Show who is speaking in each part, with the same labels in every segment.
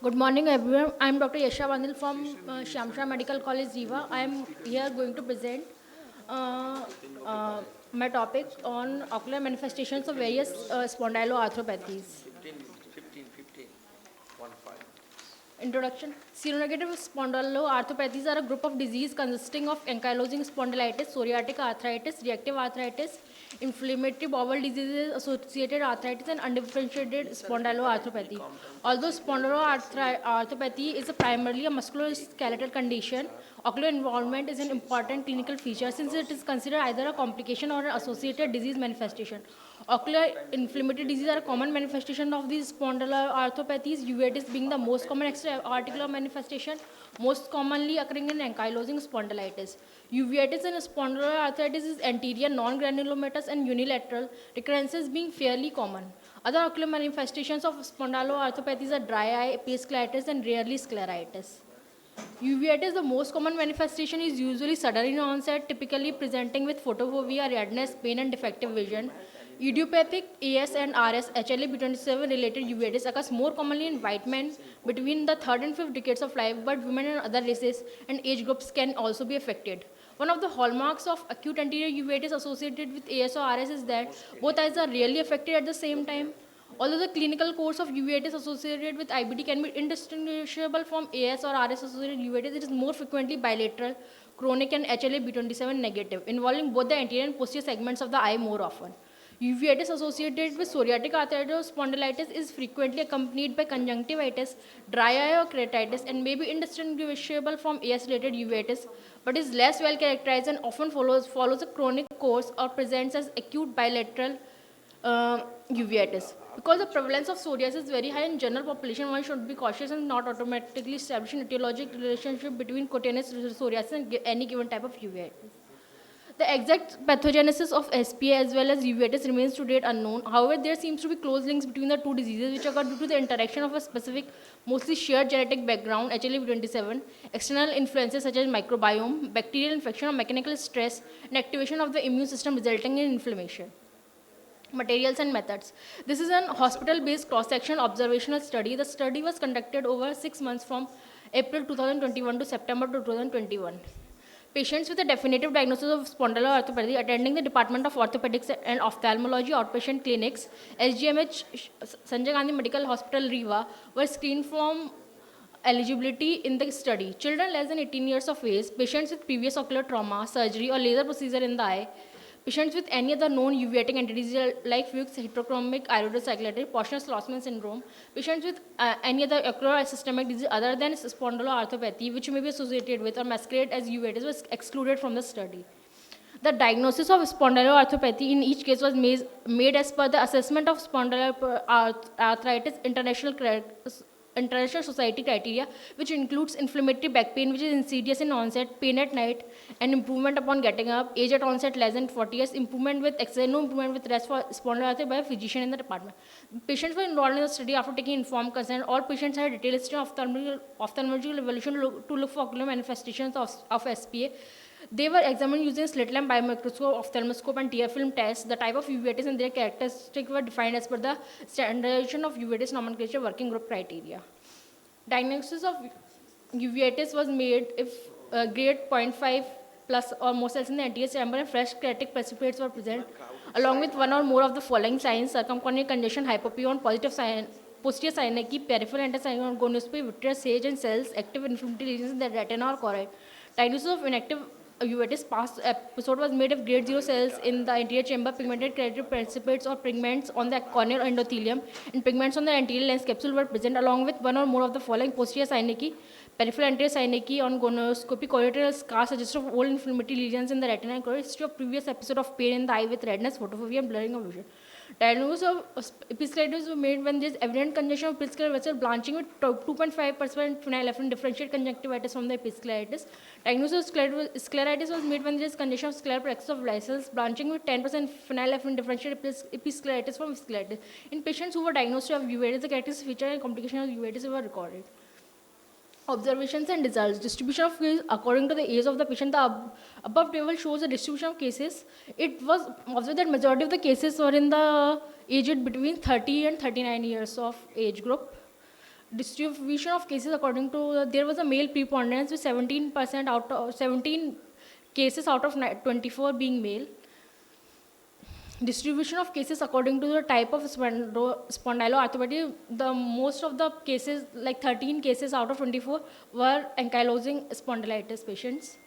Speaker 1: Good morning, everyone. I am Dr. Yasha Bandil from Shamsha Medical College, Jiva. I am here going to present uh, uh, my topic on ocular manifestations of various spondyloarthropathies.
Speaker 2: 15, 15, 15.
Speaker 1: Introduction. Seronegative spondyloarthropathies are a group of disease consisting of ankylosing spondylitis, psoriatic arthritis, reactive arthritis, inflammatory bowel diseases, associated arthritis, and undifferentiated spondyloarthropathy. Although spondyloarthropathy is primarily a musculoskeletal condition, ocular involvement is an important clinical feature since it is considered either a complication or an associated disease manifestation. Ocular inflammatory disease are a common manifestation of these spondyloarthropathies, uveitis being the most common extra-articular manifestation, most commonly occurring in ankylosing spondylitis. Uveitis in spondyloarthritis is anterior, non-granulomatous, and unilateral, recurrences being fairly common. Other ocular manifestations of spondyloarthropathies are dry eye, scleritis, and rarely scleritis. Uveitis, the most common manifestation, is usually sudden in onset, typically presenting with photophobia, redness, pain, and defective vision. Idiopathic AS and RS HLA-B27 related uveitis occurs more commonly in white men between the third and fifth decades of life, but women and other races and age groups can also be affected. One of the hallmarks of acute anterior uveitis associated with AS or RS is that both eyes are rarely affected at the same time. Although the clinical course of uveitis associated with IBD can be indistinguishable from AS or RS associated uveitis, it is more frequently bilateral, chronic, and HLA-B27 negative, involving both the anterior and posterior segments of the eye more often. Uveitis associated with psoriatic arthritis or spondylitis is frequently accompanied by conjunctivitis, dry eye or keratitis, and may be indistinguishable from AS-related uveitis, but is less well characterized and often follows a chronic course or presents as acute bilateral uveitis. Because the prevalence of psoriasis is very high in general population, one should be cautious and not automatically establish an etiologic relationship between cutaneous psoriasis and any given type of uveitis. The exact pathogenesis of SPA as well as uveitis remains to date unknown. However, there seems to be close links between the two diseases which occur due to the interaction of a specific, mostly shared genetic background, HLA-B27, external influences such as microbiome, bacterial infection or mechanical stress, and activation of the immune system resulting in inflammation. Materials and methods. This is an hospital-based cross-section observational study. The study was conducted over 6 months from April 2021 to September 2021. Patients with a definitive diagnosis of spondyloarthropathy attending the Department of Orthopedics and Ophthalmology outpatient clinics, SGMH Sanjay Gandhi Medical Hospital, Riva, were screened from eligibility in the study. Children less than 18 years of age, patients with previous ocular trauma, surgery, or laser procedure in the eye, patients with any other known uveitic entities like Fuchs, heterochromic iridocyclitis, Portner-Schlossman syndrome, patients with any other ocular systemic disease other than spondyloarthropathy, which may be associated with or masquerade as uveitis, was excluded from the study. The diagnosis of spondyloarthropathy in each case was made as per the assessment of spondyloarthritis International Society criteria, which includes inflammatory back pain, which is insidious in onset, pain at night, and improvement upon getting up, age at onset less than 40 years, improvement with exercise, no improvement with rest for spondyloarthritis by a physician in the department. Patients were enrolled in the study after taking informed consent. All patients had a detailed history of ophthalmological evaluation to look for ocular manifestations of SPA. They were examined using slit lamp biomicroscope, ophthalmoscope, and tear film tests. The type of uveitis and their characteristics were defined as per the standardization of uveitis nomenclature working group criteria. Diagnosis of uveitis was made if grade 0.5 plus or more cells in the anterior chamber and fresh keratic precipitates were present, along with one or more of the following signs: circumcorneal congestion, hypopyon, positive posterior synecdoche, peripheral antagonoscopy, vitreous sage, and cells, active inflammatory lesions in the retina or choroid. Diagnosis of inactive uveitis past episode was made of grade 0 cells in the anterior chamber, pigmented keratic precipitates or pigments on the corneal endothelium, and pigments on the anterior lens capsule were present, along with one or more of the following: posterior synecdoche, peripheral anterior synecdoche on gonoscopy, collateral scar suggestive of old inflammatory lesions in the retina, and history of previous episode of pain in the eye with redness, photophobia, and blurring of vision. Diagnosis of episcleritis was made when there is evident congestion of episcleral vessel blanching with 2.5% phenylephrine differentiate conjunctivitis from the episcleritis. Diagnosis of scleritis was made when there is congestion of scleral plexus of vessels blanching with 10% phenylephrine differentiate episcleritis from scleritis. In patients who were diagnosed with uveitis, the characteristic feature and complication of uveitis were recorded. Observations and results. Distribution of cases according to the age of the patient. The above table shows the distribution of cases. It was observed that majority of the cases were in the aged between 30 and 39 years of age group. Distribution of cases according to, there was a male preponderance with 17% out of 17 cases out of 24 being male. Distribution of cases according to the type of spondyloarthropathy, the most of the cases, like 13 cases out of 24, were ankylosing spondylitis patients.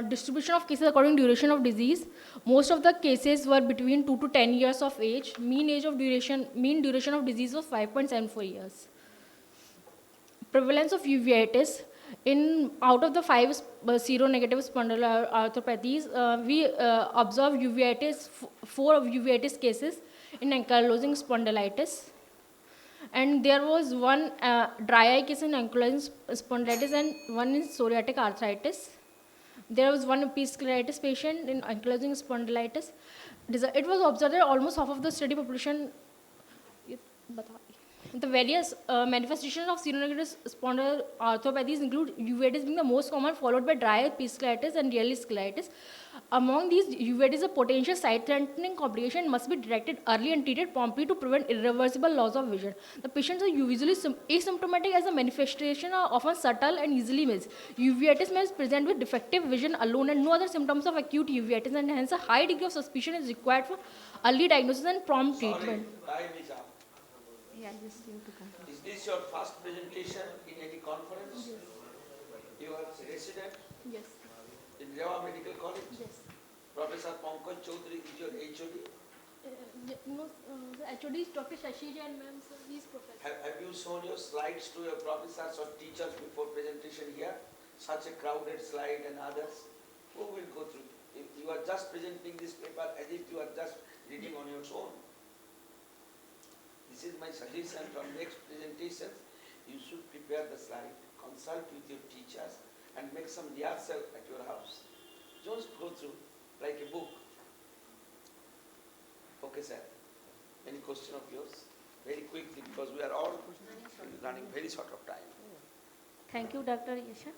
Speaker 1: Distribution of cases according to duration of disease, most of the cases were between 2 to 10 years of age. Mean duration of disease was 5.74 years. Prevalence of uveitis, in out of the 5 seronegative spondyloarthropathies, we observed uveitis, 4 of uveitis cases in ankylosing spondylitis. And there was one dry eye case in ankylosing spondylitis and one in psoriatic arthritis. There was one episcleritis patient in ankylosing spondylitis. It was observed that almost half of the study population. The various manifestations of seronegative spondyloarthropathies include uveitis being the most common, followed by dry episcleritis and rarely scleritis. Among these, uveitis is a potential sight-threatening complication, must be detected early and treated promptly to prevent irreversible loss of vision. The patients are usually asymptomatic as the manifestations are often subtle and easily missed. Uveitis may present with defective vision alone and no other symptoms of acute uveitis, and hence a high degree of suspicion is required for early diagnosis and prompt treatment.
Speaker 2: Time is up.
Speaker 1: Yeah, just you to come.
Speaker 2: Is this your first presentation in any conference?
Speaker 1: Yes.
Speaker 2: You are resident
Speaker 1: Yes.
Speaker 2: in Rewa Medical College?
Speaker 1: Yes.
Speaker 2: Professor Pankaj Chaudhary is your HOD?
Speaker 1: No, the HOD is Dr. Shashi and ma'am, so he is professor.
Speaker 2: Have you shown your slides to your professors or teachers before presentation here? Such a crowded slide and others? Who will go through? If you are just presenting this paper as if you are just reading on your own. This is my suggestion from next presentations. You should prepare the slide, consult with your teachers and make some rehearsal at your house. Just go through like a book. Okay, sir. Any question of yours? Very quickly, because we are all running very short of time.
Speaker 1: Thank you, Dr. Yasha.